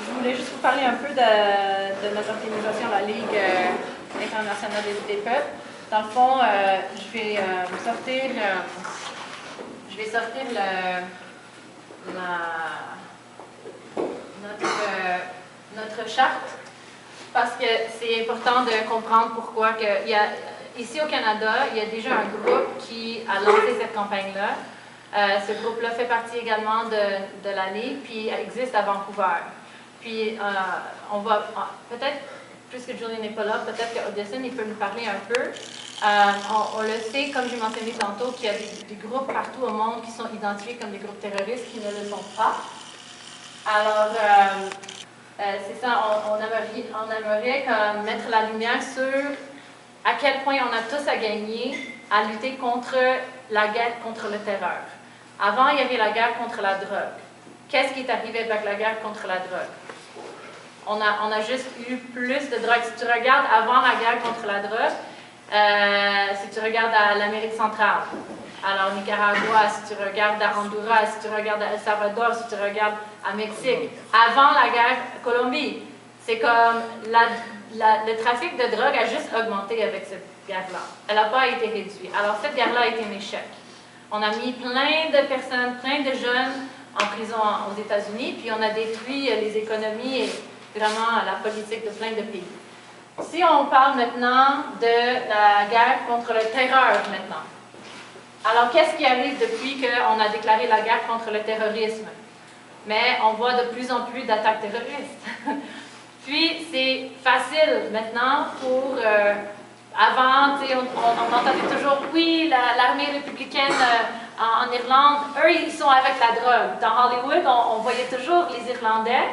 Je voulais juste vous parler un peu de notre organisation, la Ligue internationale des peuples. Dans le fond, je vais sortir notre charte parce que c'est important de comprendre pourquoi ici au Canada, il y a déjà un groupe qui a lancé cette campagne-là. Ce groupe-là fait partie également de la Ligue, puis existe à Vancouver. Puis on va peut-être, puisque Julie n'est pas là, peut-être qu'Odesson il peut nous parler un peu. On le sait, comme j'ai mentionné tantôt, qu'il y a des groupes partout au monde qui sont identifiés comme des groupes terroristes qui ne le sont pas. Alors, c'est ça, on aimerait mettre la lumière sur à quel point on a tous à gagner à lutter contre la guerre contre le terreur. Avant, il y avait la guerre contre la drogue. Qu'est-ce qui est arrivé avec la guerre contre la drogue? On a juste eu plus de drogue. Si tu regardes avant la guerre contre la drogue, si tu regardes à l'Amérique centrale, alors Nicaragua, si tu regardes à Honduras, si tu regardes à El Salvador, si tu regardes à Mexique, avant la guerre Colombie, c'est comme le trafic de drogue a juste augmenté avec cette guerre-là. Elle n'a pas été réduite. Alors cette guerre-là a été un échec. On a mis plein de personnes, plein de jeunes en prison aux États-Unis, puis on a détruit les économies et vraiment la politique de plein de pays. Si on parle maintenant de la guerre contre le terreur maintenant. Alors, qu'est-ce qui arrive depuis qu'on a déclaré la guerre contre le terrorisme? Mais on voit de plus en plus d'attaques terroristes. Puis, c'est facile maintenant pour... avant, on entendait toujours, oui, l'armée républicaine en Irlande, eux, ils sont avec la drogue. Dans Hollywood, on voyait toujours les Irlandais.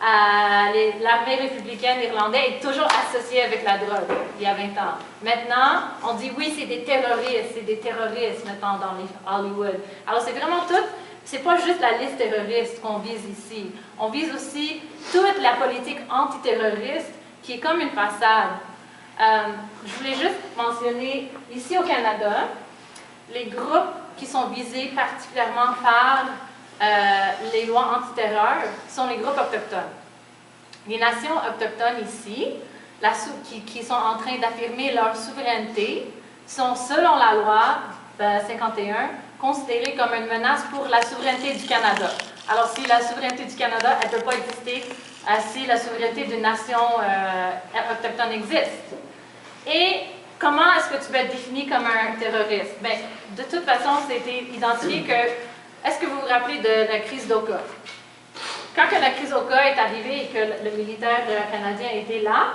L'armée républicaine irlandaise est toujours associée avec la drogue, il y a 20 ans. Maintenant, on dit oui, c'est des terroristes maintenant dans les Hollywood. Alors c'est vraiment tout, c'est pas juste la liste terroriste qu'on vise ici. On vise aussi toute la politique antiterroriste qui est comme une façade. Je voulais juste mentionner, ici au Canada, les groupes qui sont visés particulièrement par les lois antiterreur sont les groupes autochtones. Les nations autochtones ici, qui sont en train d'affirmer leur souveraineté, sont, selon la loi 51, considérées comme une menace pour la souveraineté du Canada. Alors, si la souveraineté du Canada, elle ne peut pas exister si la souveraineté d'une nation autochtone existe. Et comment est-ce que tu peux être défini comme un terroriste? Bien, de toute façon, c'était identifié que... Est-ce que vous vous rappelez de la crise d'Oka? Quand la crise Oka est arrivée et que le militaire canadien était là,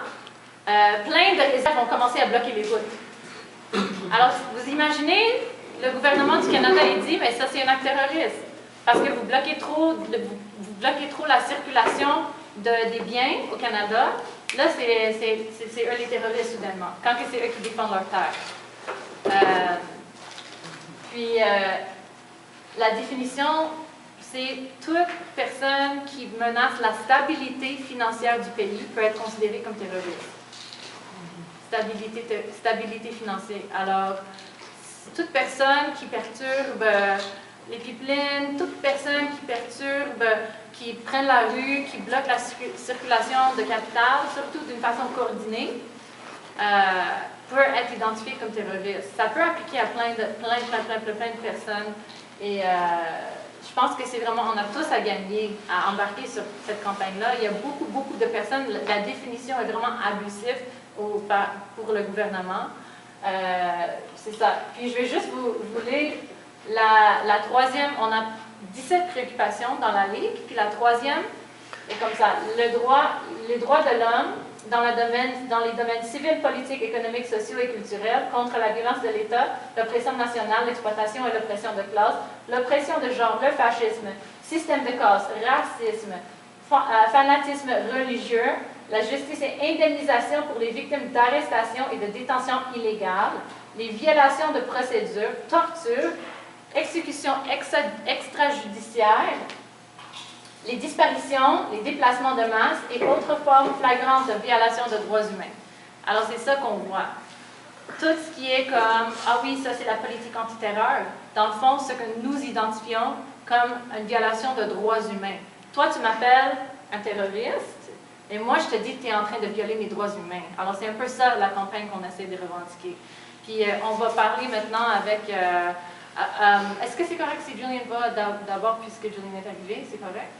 plein de réserves ont commencé à bloquer les routes. Alors, vous imaginez, le gouvernement du Canada a dit, mais ça c'est un acte terroriste, parce que vous bloquez trop la circulation des biens au Canada. Là, c'est eux les terroristes soudainement, quand c'est eux qui défendent leur terre. La définition, c'est toute personne qui menace la stabilité financière du pays peut être considérée comme terroriste. Stabilité financière. Alors, toute personne qui perturbe les pipelines, toute personne qui perturbe, qui prenne la rue, qui bloque la circulation de capital, surtout d'une façon coordonnée, peut être identifiée comme terroriste. Ça peut appliquer à plein de personnes. Et je pense que c'est vraiment, on a tous à gagner à embarquer sur cette campagne-là. Il y a beaucoup de personnes, la définition est vraiment abusive pour le gouvernement. C'est ça. Puis je vais juste vous lire la troisième, on a 17 préoccupations dans la Ligue, puis la troisième est comme ça, les droits de l'homme dans les domaines civils, politiques, économiques, sociaux et culturels, contre la violence de l'État, l'oppression nationale, l'exploitation et l'oppression de classe, l'oppression de genre, le fascisme, système de caste, racisme, fanatisme religieux, la justice et indemnisation pour les victimes d'arrestations et de détention illégales, les violations de procédures, torture, exécutions extrajudiciaires, les disparitions, les déplacements de masse et autres formes flagrantes de violation de droits humains. Alors, c'est ça qu'on voit. Tout ce qui est comme, ah oui, ça c'est la politique antiterreur, dans le fond, ce que nous identifions comme une violation de droits humains. Toi, tu m'appelles un terroriste, et moi je te dis que tu es en train de violer mes droits humains. Alors c'est un peu ça la campagne qu'on essaie de revendiquer. Puis on va parler maintenant avec... est-ce que c'est correct si Julian va d'abord puisque Julian est arrivé? C'est correct?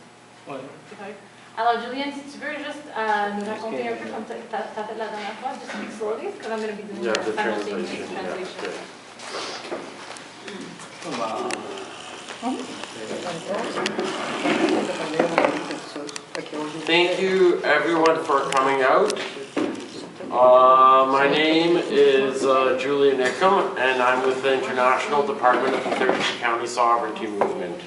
Oui. C'est correct. Alors Julian, si tu veux juste nous raconter un peu comme tu as fait la dernière fois, just speak slowly, because I'm going to be doing the simultaneous translation. Thank you everyone for coming out. My name is Julian Nickham, and I'm with the International Department of the 32 County Sovereignty Movement.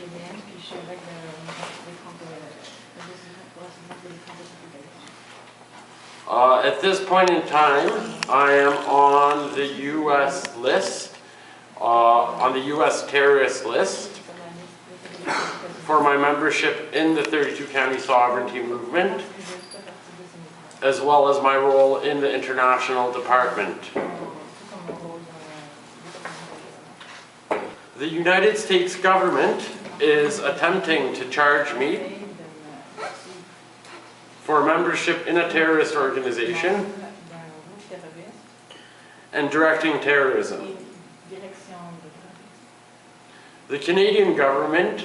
At this point in time, I am on the U.S. list, on the U.S. terrorist list, for my membership in the 32 County Sovereignty Movement, as well as my role in the International Department. The United States government is attempting to charge me for membership in a terrorist organization and directing terrorism. The Canadian government,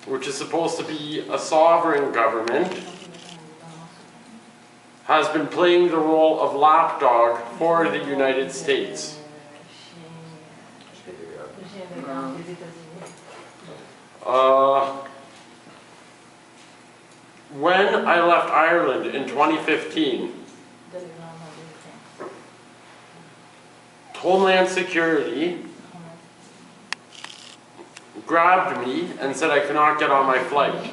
which is supposed to be a sovereign government, has been playing the role of lapdog for the United States. When I left Ireland in 2015, Homeland Security grabbed me and said I could not get on my flight.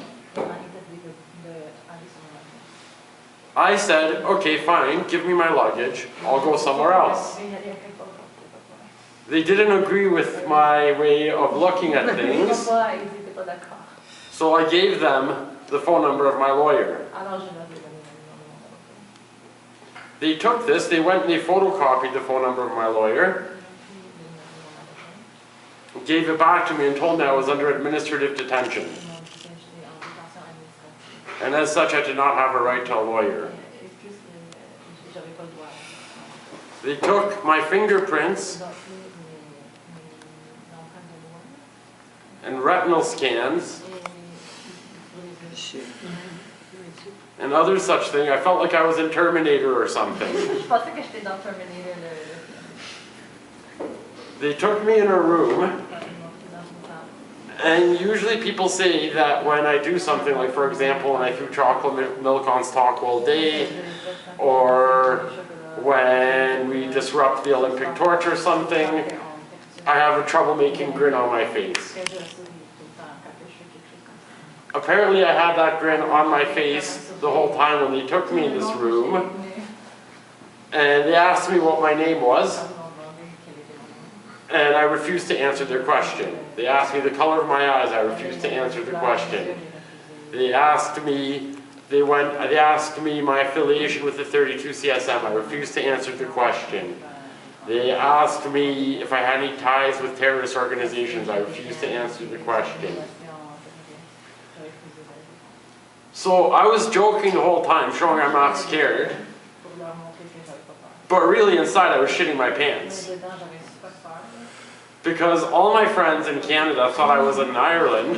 I said, okay, fine, give me my luggage, I'll go somewhere else. They didn't agree with my way of looking at things, so I gave them the phone number of my lawyer. They took this, they went and they photocopied the phone number of my lawyer, gave it back to me and told me I was under administrative detention. And as such, I did not have a right to a lawyer. They took my fingerprints and retinal scans and other such thing. I felt like I was in Terminator or something. They took me in a room, and usually people say that when I do something, like for example when I threw chocolate milk on Stockwell Day, or when we disrupt the Olympic torch or something, I have a trouble-making grin on my face. Apparently I had that grin on my face the whole time when they took me in this room, and they asked me what my name was, and I refused to answer their question. They asked me the color of my eyes, I refused to answer the question. They asked me my affiliation with the 32 CSM, I refused to answer the question. They asked me if I had any ties with terrorist organizations, I refused to answer the question. So I was joking the whole time, showing I'm not scared, but really inside I was shitting my pants. Because all my friends in Canada thought I was in Ireland,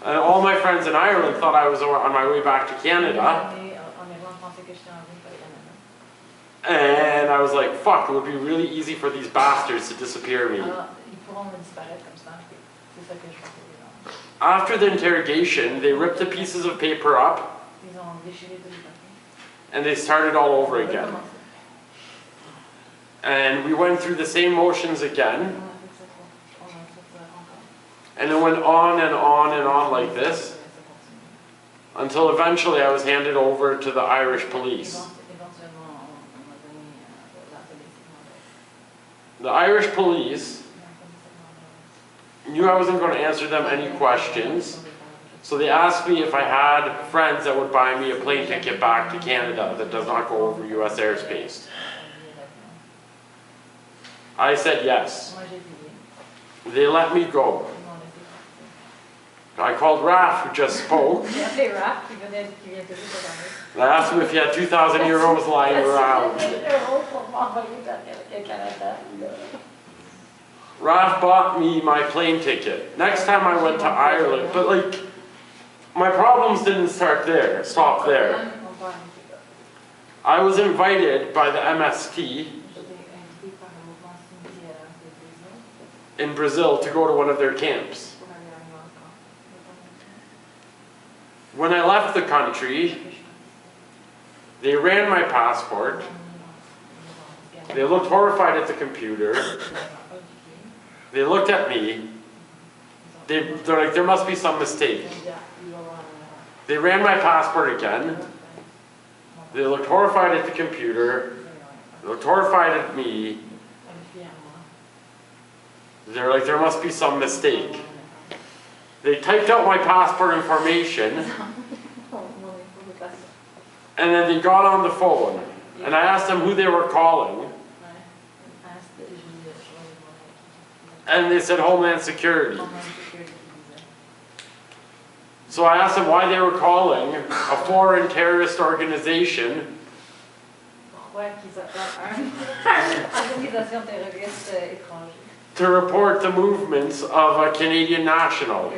and all my friends in Ireland thought I was on my way back to Canada. And I was like, fuck, it would be really easy for these bastards to disappear me. After the interrogation, they ripped the pieces of paper up, and they started all over again. And we went through the same motions again, and it went on and on and on like this, until eventually I was handed over to the Irish police. The Irish police knew I wasn't going to answer them any questions, so they asked me if I had friends that would buy me a plane ticket back to Canada that does not go over US airspace. I said yes. They let me go. I called Raph, who just spoke. J'ai appelé Raph, qui vient tout juste de parler. And I asked him if he had 2,000 euros lying around. Raph bought me my plane ticket. Next time I went to Ireland, but like, my problems didn't stop there. I was invited by the MST in Brazil to go to one of their camps. When I left the country, they ran my passport. They looked horrified at the computer. They looked at me. They're like, there must be some mistake. They ran my passport again. They looked horrified at the computer. They looked horrified at me. They're like, there must be some mistake. They typed out my passport information. And then they got on the phone. And I asked them who they were calling. And they said Homeland Security. So I asked them why they were calling a foreign terrorist organization. To report the movements of a Canadian national.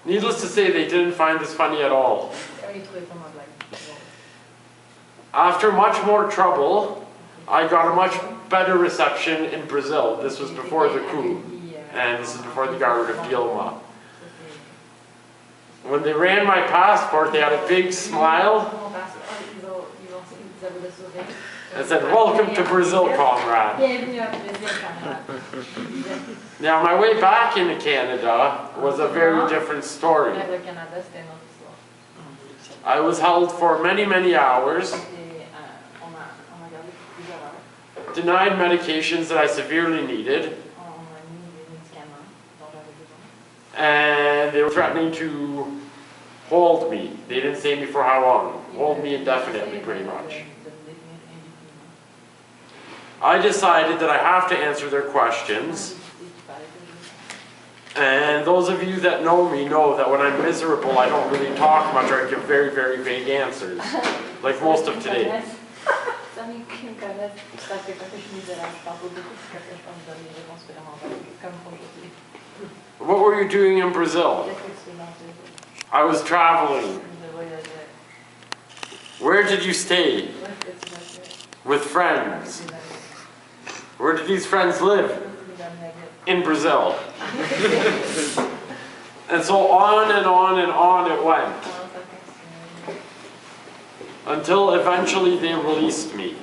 Needless to say, they didn't find this funny at all. After much more trouble, I got a much better reception in Brazil. This was before the coup, and this is before the government of Dilma. When they ran my passport, they had a big smile and said, "Welcome to Brazil, comrade." Now, my way back into Canada was a very different story. I was held for many, many hours, denied medications that I severely needed, and they were threatening to hold me. They didn't say me for how long. Hold me indefinitely, pretty much. I decided that I have to answer their questions. And those of you that know me know that when I'm miserable, I don't really talk much, or I give very, very vague answers, like most of today. What were you doing in Brazil? I was traveling. Where did you stay? With friends. Where did these friends live? In Brazil. And so on and on and on it went. Until eventually they released me.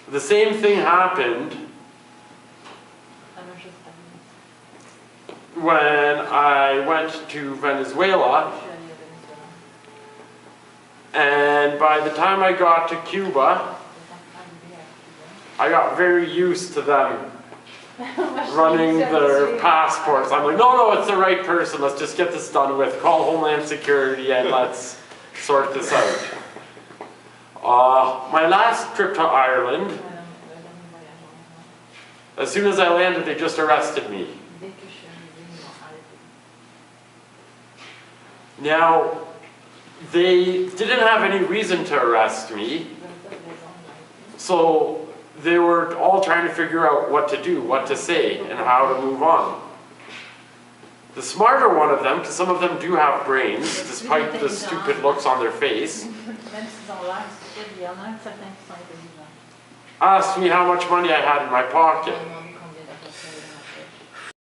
The same thing happened when I went to Venezuela. And by the time I got to Cuba, I got very used to them running their passports. I'm like, no, it's the right person. Let's just get this done with. Call Homeland Security and let's sort this out. My last trip to Ireland, as soon as I landed, they just arrested me. Now, they didn't have any reason to arrest me, so they were all trying to figure out what to do, what to say, and how to move on. The smarter one of them, because some of them do have brains, despite the stupid looks on their face, asked me how much money I had in my pocket.